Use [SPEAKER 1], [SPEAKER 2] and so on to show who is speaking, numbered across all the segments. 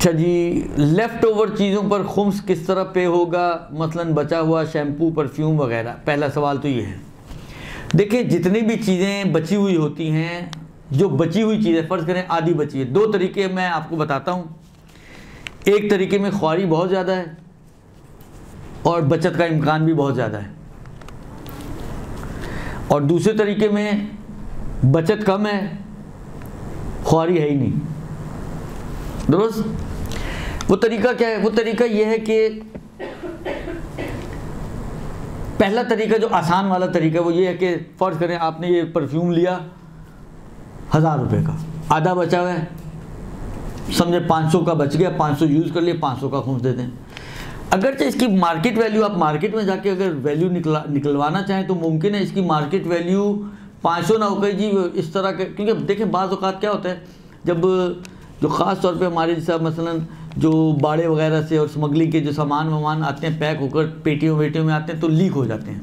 [SPEAKER 1] अच्छा जी, left over चीज़ों पर खुम्स किस तरह पे होगा, मसलन बचा हुआ शैम्पू, परफ्यूम वगैरह। पहला सवाल तो ये है, देखिए जितनी भी चीज़ें बची हुई होती हैं, जो बची हुई चीज़ें फ़र्ज़ करें आधी बची है, दो तरीके मैं आपको बताता हूँ। एक तरीके में ख्वारी बहुत ज़्यादा है और बचत का इम्कान भी बहुत ज़्यादा है, और दूसरे तरीके में बचत कम है, ख्वारी है ही नहीं। दुरुस्त। वो तरीका क्या है? वो तरीका यह है कि पहला तरीका जो आसान वाला तरीका है वो ये है कि फ़र्ज़ करें आपने ये परफ्यूम लिया 1000 रुपये का, आधा बचा हुआ है, समझे 500 का बच गया, 500 यूज़ कर लिए, 500 का खुम्स दे दें। अगरचे इसकी मार्केट वैल्यू, आप मार्केट में जाके अगर वैल्यू निकलवाना चाहें तो मुमकिन है इसकी मार्केट वैल्यू 500 ना होकर जी इस तरह के, क्योंकि देखें बाज़ औक़ात क्या होता है, जब जो ख़ास तौर पे हमारे जैसा मसलन जो बाड़े वगैरह से और स्मगलिंग के जो सामान आते हैं पैक होकर पेटियों वेटियों में आते हैं तो लीक हो जाते हैं।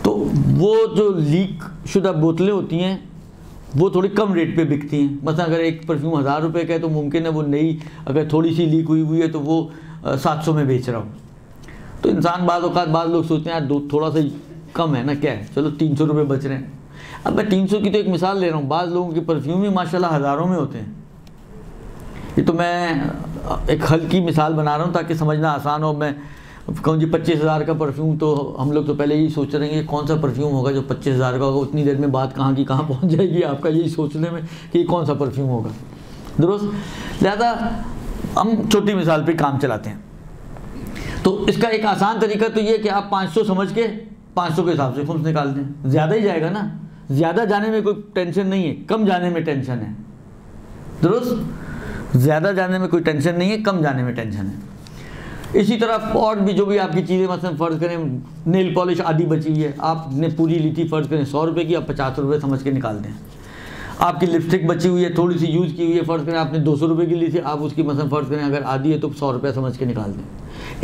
[SPEAKER 1] तो वो जो लीक शुदा बोतलें होती हैं वो थोड़ी कम रेट पे बिकती हैं। मतलब अगर एक परफ्यूम 1000 रुपये का है तो मुमकिन है वो नई अगर थोड़ी सी लीक हुई है तो वो 700 में बेच रहा हूँ। तो इंसान बाज़ लोग सोचते हैं यार थोड़ा सा कम है ना, क्या है, चलो 300 रुपये बच रहे हैं। अब मैं 300 की तो एक मिसाल ले रहा हूँ, बाज़ लोगों के परफ्यूम ही माशाल्लाह हज़ारों में होते हैं। ये तो मैं एक हल्की मिसाल बना रहा हूँ ताकि समझना आसान हो। मैं कहूँ जी 25,000 का परफ्यूम, तो हम लोग तो पहले यही सोच रहे हैं कि कौन सा परफ्यूम होगा जो 25,000 का होगा। उतनी देर में बात कहाँ की कहाँ पहुँच जाएगी आपका यही सोचने में कि कौन सा परफ्यूम होगा। दुरुस्त। लिहाजा हम छोटी मिसाल पे काम चलाते हैं। तो इसका एक आसान तरीका तो ये है कि आप 500 समझ के 500 के हिसाब से खुम्स निकाल दें। ज़्यादा ही जाएगा ना, ज़्यादा जाने में कोई टेंशन नहीं है, कम जाने में टेंशन है। दुरुस्त। ज़्यादा जाने में कोई टेंशन नहीं है, कम जाने में टेंशन है। इसी तरह और भी जो भी आपकी चीज़ें, मसलन फ़र्ज़ करें नेल पॉलिश आधी बची हुई है, आपने पूरी ली थी फ़र्ज़ करें 100 रुपये की, आप 50 रुपये समझ के निकाल दें। आपकी लिपस्टिक बची हुई है, थोड़ी सी यूज़ की हुई है, फ़र्ज़ करें आपने 200 रुपये की ली थी, आप उसकी मसलन फ़र्ज़ करें अगर आधी है तो 100 रुपये समझ के निकाल दें।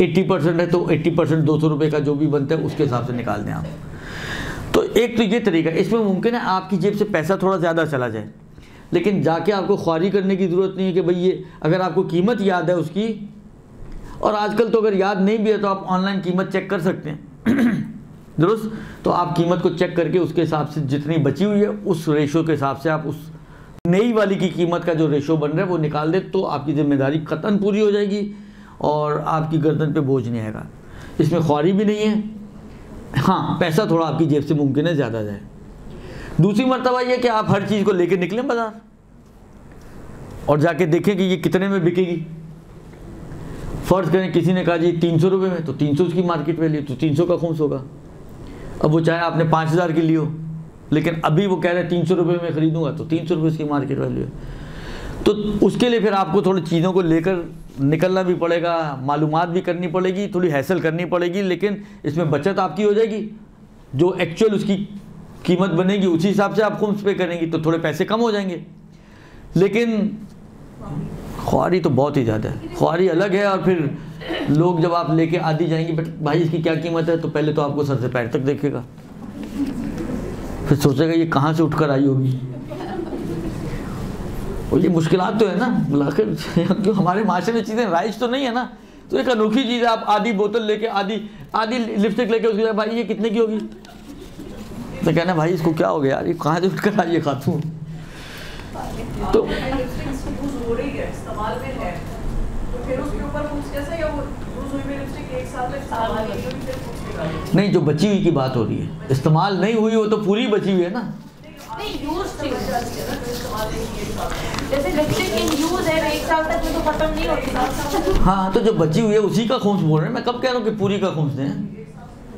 [SPEAKER 1] 80% है तो 80% 200 रुपये का जो भी बनता है उसके हिसाब से निकाल दें आप। तो एक तो ये तरीका, इसमें मुमकिन है आपकी जेब से पैसा थोड़ा ज़्यादा चला जाए, लेकिन जाके आपको ख्वारी करने की ज़रूरत नहीं है कि भाई ये अगर आपको कीमत याद है उसकी, और आजकल तो अगर याद नहीं भी है तो आप ऑनलाइन कीमत चेक कर सकते हैं। दुरुस्त। तो आप कीमत को चेक करके उसके हिसाब से जितनी बची हुई है उस रेशो के हिसाब से आप उस नई वाली की कीमत का जो रेशो बन रहा है वो निकाल दें, तो आपकी ज़िम्मेदारी क़तन पूरी हो जाएगी और आपकी गर्दन पे बोझ नहीं आएगा। इसमें ख्वारी भी नहीं है। हाँ, पैसा थोड़ा आपकी जेब से मुमकिन है ज़्यादा जाए। दूसरी मर्तबा ये कि आप हर चीज़ को लेकर निकलें बाज़ार और जाके देखें कि ये कितने में बिकेगी। फ़र्ज़ करें किसी ने कहा जी 300 रुपये में, तो 300 उसकी मार्केट वैल्यू, तो 300 का खुम्स होगा। अब वो चाहे आपने 5000 की ली हो, लेकिन अभी वो कह रहे हैं 300 रुपये में ख़रीदूँगा, तो 300 रुपये उसकी मार्केट वैल्यू है। तो उसके लिए फिर आपको थोड़ी चीज़ों को लेकर निकलना भी पड़ेगा, मालूमात भी करनी पड़ेगी, थोड़ी हैसल करनी पड़ेगी, लेकिन इसमें बचत आपकी हो जाएगी। जो एक्चुअल उसकी कीमत बनेगी उसी हिसाब से आप खुम्स पे करेंगी तो थोड़े पैसे कम हो जाएंगे। लेकिन ख्वारी तो बहुत ही ज़्यादा है, ख्वारी अलग है। और फिर लोग जब आप लेके आधी जाएंगे, बट भाई इसकी क्या कीमत है, तो पहले तो आपको सर से पैर तक देखेगा, फिर सोचेगा ये कहाँ से उठकर आई होगी। और ये मुश्किलात तो है ना, आखिर क्यों हमारे माशरे में चीज़ें राइज तो नहीं है ना। तो एक अनोखी चीज़ है, आप आधी बोतल लेके आधी लिपस्टिक लेके उसके बाद भाई ये कितने की होगी, तो कहना भाई इसको क्या हो गया यार, ये कहाँ से उठकर आई है खातून। तो नहीं, जो बची हुई की बात हो रही है, इस्तेमाल नहीं हुई वो तो पूरी बची हुई है ना।
[SPEAKER 2] जैसे लिपस्टिक इन यूज है 1 साल तक तो खत्म नहीं होती।
[SPEAKER 1] हाँ, तो जो बची हुई है उसी का खुम्स बोल रहे हैं। मैं कब कह रहा हूँ कि पूरी का खुम्स दें।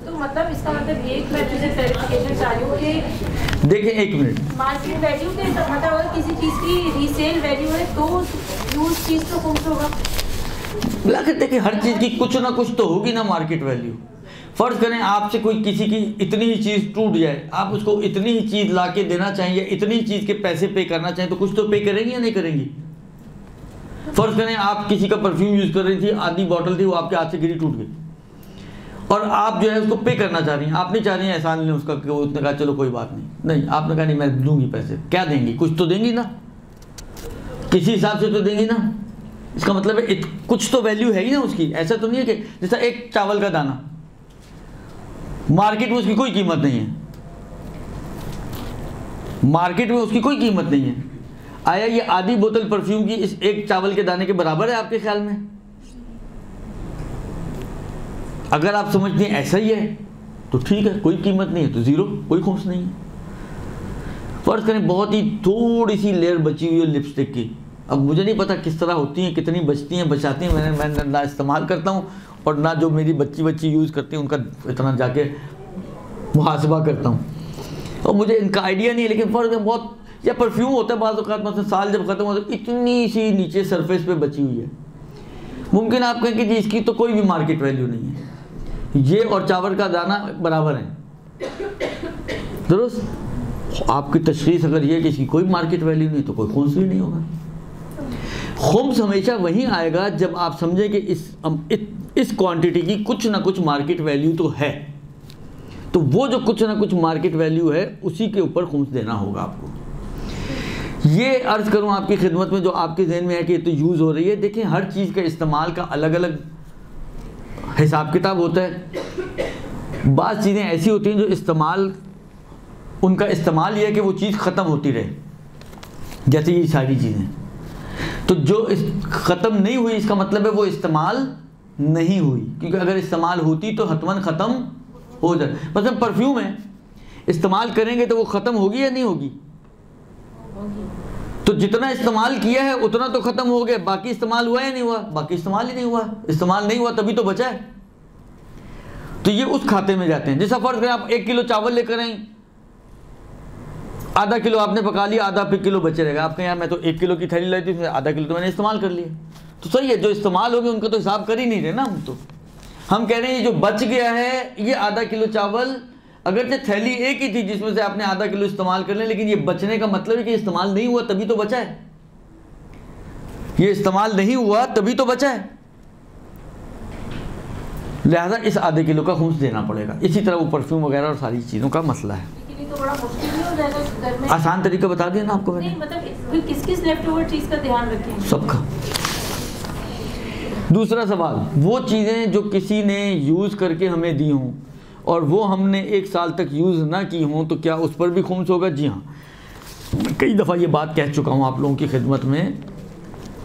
[SPEAKER 2] तो मतलब इसका मतलब ये मैं तुझे क्लैरिफिकेशन चाह रही हूँ कि
[SPEAKER 1] देखिए 1 मिनट,
[SPEAKER 2] मार्केट वैल्यू के मतलब अगर किसी चीज़ की रीसेल वैल्यू है तो यूज चीज़ तो खुम्स होगा।
[SPEAKER 1] देखिए हर चीज़ की कुछ ना कुछ तो होगी ना मार्केट वैल्यू। फ़र्ज़ करें आपसे कोई किसी की इतनी ही चीज़ टूट जाए, आप उसको इतनी ही चीज़ ला के देना चाहिए, इतनी ही चीज़ के पैसे पे करना चाहिए, तो कुछ तो पे करेंगी या नहीं करेंगी। फ़र्ज़ करें आप किसी का परफ्यूम यूज़ कर रही थी, आधी बॉटल थी, वो आपके हाथ से गिरी टूट गई, और आप जो है उसको पे करना चाह रही हैं। आप नहीं चाह रही हैं एहसान लें उसका कि वो उसने कहा चलो कोई बात नहीं, आपने कहा नहीं मैं दूंगी पैसे। क्या देंगी, कुछ तो देंगी ना, किसी हिसाब से तो देंगी ना। इसका मतलब है कुछ तो वैल्यू है ही ना उसकी। ऐसा तो नहीं है कि जैसा एक चावल का दाना, मार्केट में उसकी कोई कीमत नहीं है, मार्केट में उसकी कोई कीमत नहीं है। आया ये आधी बोतल परफ्यूम की इस एक चावल के दाने के बराबर है आपके ख्याल में? अगर आप समझते हैं ऐसा ही है तो ठीक है, कोई कीमत नहीं है तो जीरो, कोई खुम्स नहीं है। फर्ज करें बहुत ही थोड़ी सी लेयर बची हुई है लिपस्टिक की, अब मुझे नहीं पता किस तरह होती हैं, कितनी बचती हैं, बचाती हैं, मैं ना इस्तेमाल करता हूँ और ना जो मेरी बच्ची यूज़ करती हैं उनका इतना जाके मुहासबा करता हूँ, और मुझे इनका आइडिया नहीं है। लेकिन फ़र्क है बहुत, या परफ्यूम होता है बाज़ औक़ात, मतलब साल जब ख़त्म होता है इतनी सी नीचे सरफेस पे बची हुई है, मुमकिन आप कहें कि जी इसकी तो कोई भी मार्केट वैल्यू नहीं है, ये और चावल का दाना बराबर है, दुरुस्त। आपकी तशख़ीस अगर ये है कि इसकी कोई मार्केट वैल्यू नहीं तो कोई खुम्स भी नहीं होगा। खुम्स हमेशा वहीं आएगा जब आप समझें कि इस क्वांटिटी की कुछ ना कुछ मार्केट वैल्यू तो है, तो वो जो कुछ ना कुछ मार्केट वैल्यू है उसी के ऊपर खुम्स देना होगा आपको। ये अर्ज़ करूँ आपकी खिदमत में, जो आपके जहन में है कि ये तो यूज़ हो रही है, देखें हर चीज़ का इस्तेमाल का अलग अलग हिसाब किताब होता है। बाज़ चीज़ें ऐसी होती हैं जो इस्तेमाल, उनका इस्तेमाल ये है कि वो चीज़ ख़त्म होती रहे, जैसे ये सारी चीज़ें, तो जो ख़त्म नहीं हुई इसका मतलब है वो इस्तेमाल नहीं हुई, क्योंकि अगर इस्तेमाल होती तो हतमन ख़त्म हो जाए। मतलब परफ्यूम है, इस्तेमाल करेंगे तो वो ख़त्म होगी या नहीं होगी? तो जितना इस्तेमाल किया है उतना तो ख़त्म हो गया, बाकी इस्तेमाल हुआ या नहीं हुआ? बाकी इस्तेमाल ही नहीं हुआ। इस्तेमाल नहीं हुआ तभी तो बचा है, तो ये उस खाते में जाते हैं। जैसा फ़र्ज़ करें आप 1 किलो चावल लेकर आए, आधा किलो आपने पका लिया, आधा किलो बचे रहेगा। आप कहें यार मैं तो 1 किलो की थैली लाई थी, आधा किलो तो मैंने इस्तेमाल कर लिया, तो सही है, जो इस्तेमाल हो गया उनका तो हिसाब कर ही नहीं रहे ना हम। तो हम कह रहे हैं ये जो बच गया है, ये आधा किलो चावल, अगर जो थैली एक ही थी जिसमें से आपने आधा किलो इस्तेमाल कर लिया, लेकिन ये बचने का मतलब है कि इस्तेमाल नहीं हुआ तभी तो बचा है, ये इस्तेमाल नहीं हुआ तभी तो बचा है, लिहाजा इस आधे किलो का खुम्स देना पड़ेगा। इसी तरह वो परफ्यूम वगैरह और सारी चीज़ों का मसला है।
[SPEAKER 2] तो बड़ा मुश्किल नहीं हो जाएगा घर में?
[SPEAKER 1] आसान तरीका बता दिया ना आपको मैंने।
[SPEAKER 2] नहीं मतलब किस लेफ्ट ओवर चीज़ का ध्यान रखें?
[SPEAKER 1] सबका। दूसरा सवाल, वो चीज़ें जो किसी ने यूज़ करके हमें दी हों और वो हमने 1 साल तक यूज़ ना की हों, तो क्या उस पर भी खुम्स होगा? जी हाँ, मैं कई दफ़ा ये बात कह चुका हूँ आप लोगों की खिदमत में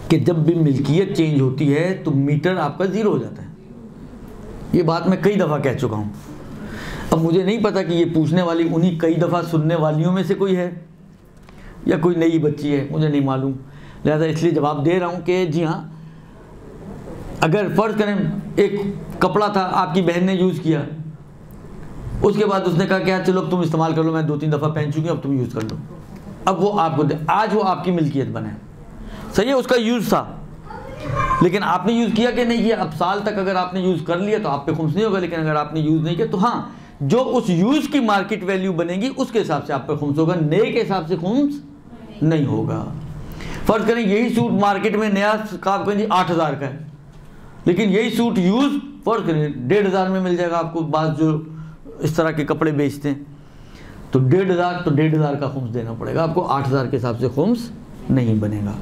[SPEAKER 1] कि जब भी मिल्कियत चेंज होती है तो मीटर आपका ज़ीरो हो जाता है। ये बात मैं कई दफ़ा कह चुका हूँ। अब मुझे नहीं पता कि ये पूछने वाली उन्हीं कई दफ़ा सुनने वालियों में से कोई है या कोई नई बच्ची है, मुझे नहीं मालूम, लिहाजा इसलिए जवाब दे रहा हूँ कि जी हाँ, अगर फ़र्ज़ करें एक कपड़ा था आपकी बहन ने यूज़ किया, उसके बाद उसने कहा क्या चलो अब तुम इस्तेमाल कर लो, मैं 2-3 दफ़ा पहन चुकी हूँ, अब तुम यूज़ कर लो, अब वो आपको आज वो आपकी मिल्कियत बने, सही है, उसका यूज़ था, लेकिन आपने यूज़ किया कि नहीं किया? अब साल तक अगर आपने यूज़ कर लिया तो आप पे खुम्स नहीं होगा, लेकिन अगर आपने यूज़ नहीं किया तो हाँ, जो उस यूज़ की मार्केट वैल्यू बनेगी उसके हिसाब से आप पे खुम्स होगा, नए के हिसाब से खुम्स नहीं होगा। फ़र्ज़ करें यही सूट मार्केट में नया का 8,000 का है, लेकिन यही सूट यूज़ फ़र्ज़ करें 1,500 में मिल जाएगा आपको। बाज़ जो इस तरह के कपड़े बेचते हैं तो 1,500 का खुम्स देना पड़ेगा आपको, 8,000 के हिसाब से खुम्स नहीं बनेगा।